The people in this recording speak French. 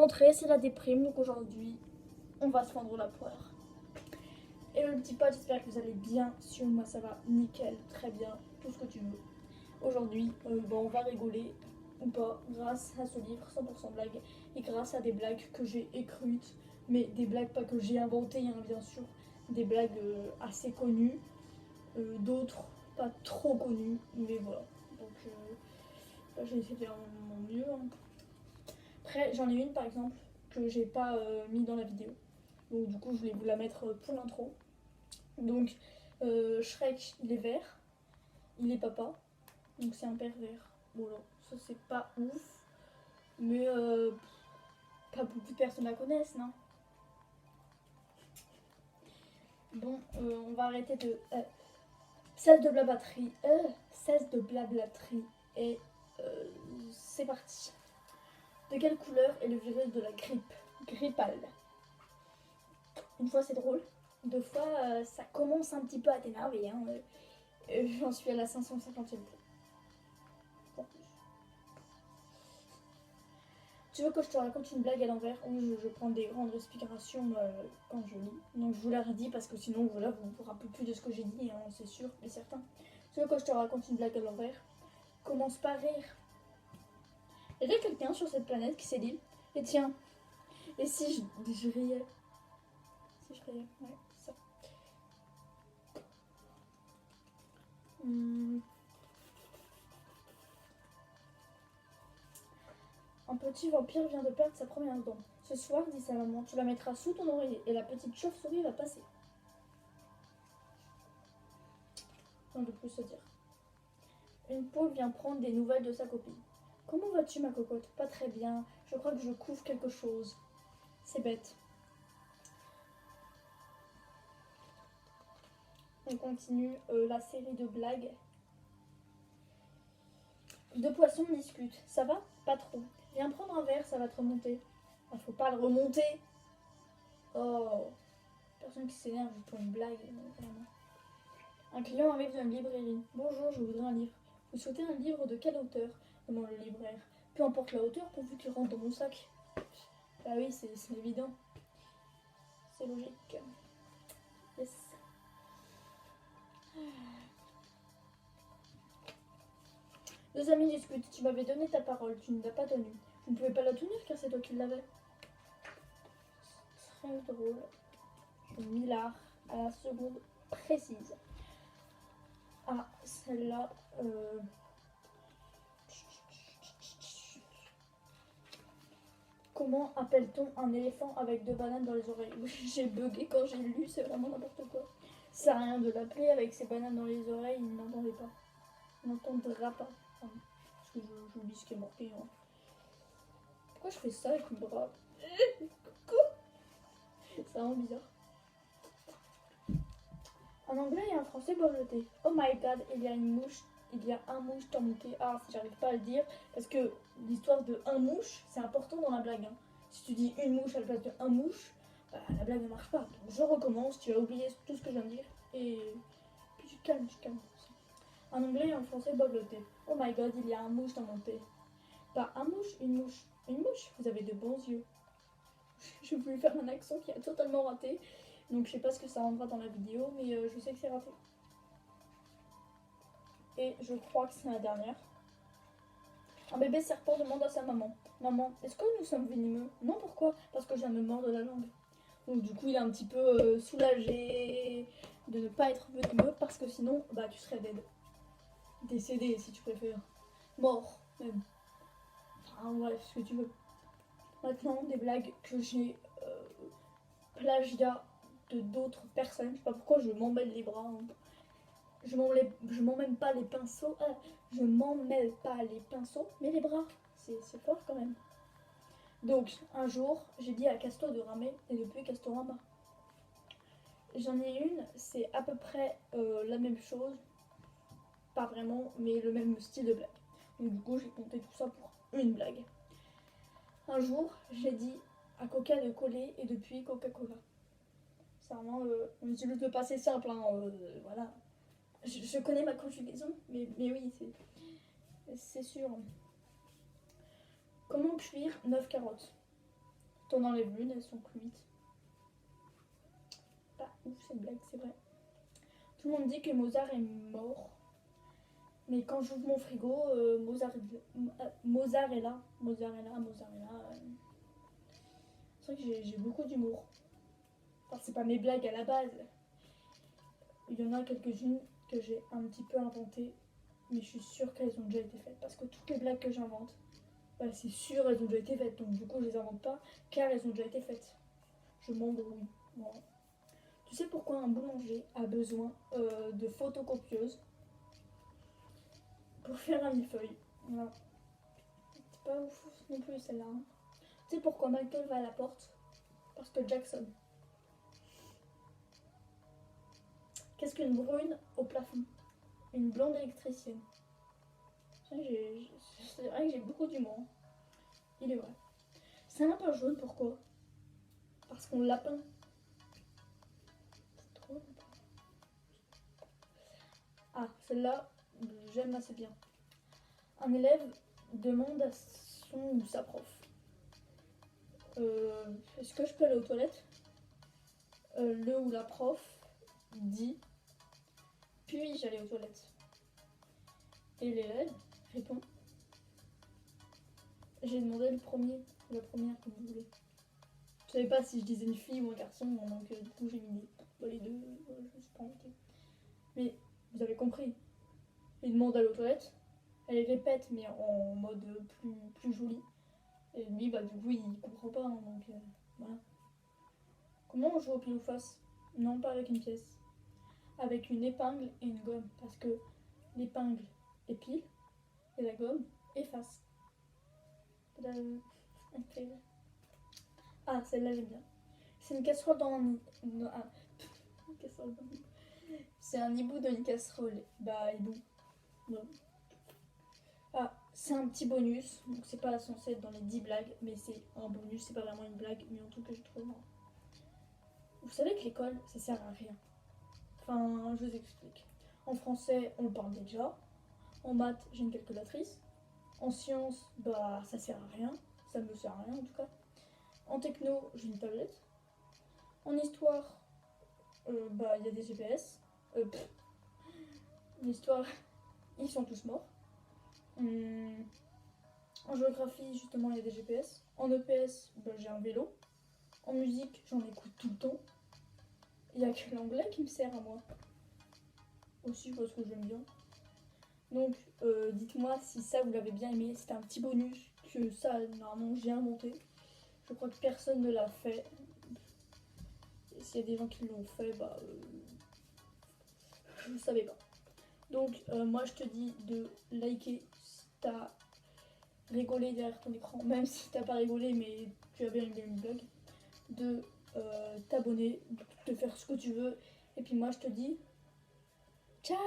rentrée, c'est la déprime, donc aujourd'hui, on va se fendre la poire. Et le petit pote, j'espère que vous allez bien. Sur moi, ça va nickel, très bien, tout ce que tu veux. Aujourd'hui, on va rigoler ou pas grâce à ce livre 100% blague et grâce à des blagues que j'ai écrites, mais des blagues pas que j'ai inventées, hein, bien sûr, des blagues assez connues, d'autres pas trop connues, mais voilà. Donc j'ai essayé de faire mon mieux. Hein. Après, j'en ai une par exemple que j'ai pas mis dans la vidéo. Donc du coup, je voulais vous la mettre pour l'intro. Donc Shrek, il est vert, il est papa, donc c'est un pervers. Voilà, ça c'est pas ouf, mais pas beaucoup de personnes la connaissent, non? Bon, on va arrêter de... cesse de blablaterie, cesse de blablaterie, et c'est parti. De quelle couleur est le virus de la grippe? Grippale. Une fois c'est drôle, deux fois ça commence un petit peu à t'énerver, hein. J'en suis à la 550e fois. Tu veux que je te raconte une blague à l'envers? Oui, je prends des grandes respirations quand je lis. Donc je vous la redis parce que sinon voilà, vous ne vous rappelez plus de ce que j'ai dit, hein, c'est sûr et certain. Tu veux que je te raconte une blague à l'envers? Commence par rire. Il y a quelqu'un sur cette planète qui s'est dit, et tiens, et si je riais? Si je riais, ouais, c'est ça. Un petit vampire vient de perdre sa première dent. Ce soir, dit sa maman, tu la mettras sous ton oreiller et la petite chauve-souris va passer. Rien de plus à dire. Une poule vient prendre des nouvelles de sa copine. Comment vas-tu, ma cocotte? Pas très bien. Je crois que je couvre quelque chose. C'est bête. On continue la série de blagues. Deux poissons discutent. Ça va? Pas trop. Viens prendre un verre, ça va te remonter. Ah, faut pas le remonter. Oh. Personne qui s'énerve pour une blague. Vraiment. Un client arrive dans une librairie. Bonjour, je voudrais un livre. Vous souhaitez un livre de quelle hauteur? Demande le libraire. Peu importe la hauteur pourvu qu'il rentre dans mon sac. Bah oui, c'est évident. C'est logique. Yes. Deux amis discutent. Tu m'avais donné ta parole, tu ne l'as pas tenue. Tu ne pouvais pas la tenir car c'est toi qui l'avais. Très drôle. Millard à la seconde précise. Ah, celle-là. Comment appelle-t-on un éléphant avec deux bananes dans les oreilles? J'ai bugué quand j'ai lu, c'est vraiment n'importe quoi. Ça sert à rien de l'appeler avec ses bananes dans les oreilles, il n'entendait pas. Il n'entendra pas. Enfin, parce que je lis ce qui est marqué. Hein. Pourquoi je fais ça avec mes bras? C'est vraiment bizarre. En anglais et en français, boivent le thé. Oh my god, il y a une mouche. Il y a un mouche dans mon thé. Ah, si j'arrive pas à le dire, parce que l'histoire de un mouche, c'est important dans la blague. Hein. Si tu dis une mouche à la place de un mouche, bah, la blague ne marche pas. Donc je recommence, tu vas oublier tout ce que je viens de dire. Et puis tu te calmes, tu te calmes. En anglais et en français, boivent le thé. Oh my god, il y a un mouche dans mon thé. Pas un mouche, une mouche. Une mouche, vous avez de bons yeux. Je voulais faire un accent qui a totalement raté. Donc je sais pas ce que ça rendra dans la vidéo, mais je sais que c'est raté. Et je crois que c'est la dernière. Un bébé serpent demande à sa maman. Maman, est-ce que nous sommes venimeux? Non, pourquoi? Parce que je viens de me mordre la langue. Donc du coup il est un petit peu soulagé de ne pas être venimeux parce que sinon bah tu serais dead. Décédé si tu préfères. Mort même. Enfin bref, ce que tu veux. Maintenant des blagues que j'ai plagiat de d'autres personnes. Je sais pas pourquoi je m'emmêle les bras. Hein. Je m'emmêle pas les pinceaux. Je m'emmêle pas les pinceaux, mais les bras. C'est fort quand même. Donc, un jour, j'ai dit à Casto de ramer et depuis Castorama. J'en ai une, c'est à peu près la même chose. Pas vraiment, mais le même style de blague. Donc, du coup, j'ai compté tout ça pour une blague. Un jour, j'ai dit à Coca de coller et depuis Coca-Cola. C'est vraiment un style de passé simple, hein, voilà. Je connais ma conjugaison, mais oui, c'est sûr. Comment cuire 9 carottes? T'en enlèves une, elles sont cuites. Pas ouf cette blague, c'est vrai. Tout le monde dit que Mozart est mort. Mais quand j'ouvre mon frigo, Mozart est là. Mozart est là, Mozart est là. C'est vrai que j'ai beaucoup d'humour. Enfin, c'est pas mes blagues à la base. Il y en a quelques-unes que j'ai un petit peu inventées. Mais je suis sûre qu'elles ont déjà été faites. Parce que toutes les blagues que j'invente, bah, c'est sûr elles ont déjà été faites. Donc du coup, je les invente pas car elles ont déjà été faites. Je m'embrouille. Voilà. Tu sais pourquoi un boulanger a besoin de photocopieuses pour faire un millefeuille? Voilà. C'est pas ouf non plus celle-là. Hein. Tu sais pourquoi Michael va à la porte? Parce que Jackson. Qu'est-ce qu'une brune au plafond? Une blonde électricienne. C'est vrai que j'ai beaucoup d'humour. Il est vrai. C'est un peu jaune, pourquoi? Parce qu'on l'a peint. C'est trop. Ah, celle-là, j'aime assez bien. Un élève demande à son ou sa prof est-ce que je peux aller aux toilettes? Le ou la prof dit puis-je aller aux toilettes? Et l'élève répond j'ai demandé le premier ou la première comme vous voulez. Je savais pas si je disais une fille ou un garçon, donc du coup j'ai mis les deux, je me suis pas embêtée. Mais vous avez compris. Il demande d'aller aux toilettes, elle répète mais en mode plus joli. Et lui, bah du coup, il comprend pas, hein, donc voilà. Comment on joue au pile ou face? Non, pas avec une pièce. Avec une épingle et une gomme. Parce que l'épingle est pile et la gomme est face. Ah, celle-là, j'aime bien. C'est une casserole dans un... Ah, une casserole dans un... C'est un hibou dans une casserole. Bah, hibou. Bon. Ah, c'est un petit bonus. Donc, c'est pas censé être dans les 10 blagues, mais c'est un bonus. C'est pas vraiment une blague, mais un truc que je trouve marrant. Vous savez que l'école, ça sert à rien. Enfin, je vous explique. En français, on le parle déjà. En maths, j'ai une calculatrice. En sciences, bah, ça sert à rien. Ça me sert à rien, en tout cas. En techno, j'ai une tablette. En histoire, bah, il y a des GPS. L'histoire, ils sont tous morts. En géographie, justement, il y a des GPS. En EPS, bah, j'ai un vélo. En musique, j'en écoute tout le temps. Il n'y a que l'anglais qui me sert à moi. Aussi, parce que j'aime bien. Donc, dites-moi si ça, vous l'avez bien aimé. C'était un petit bonus que ça, normalement, j'ai inventé. Je crois que personne ne l'a fait. Et s'il y a des gens qui l'ont fait, bah, je ne savais pas. Donc, moi, je te dis de liker si t'as rigolé derrière ton écran, même si t'as pas rigolé, mais tu as bien aimé le blog. De t'abonner, de faire ce que tu veux. Et puis moi, je te dis ciao!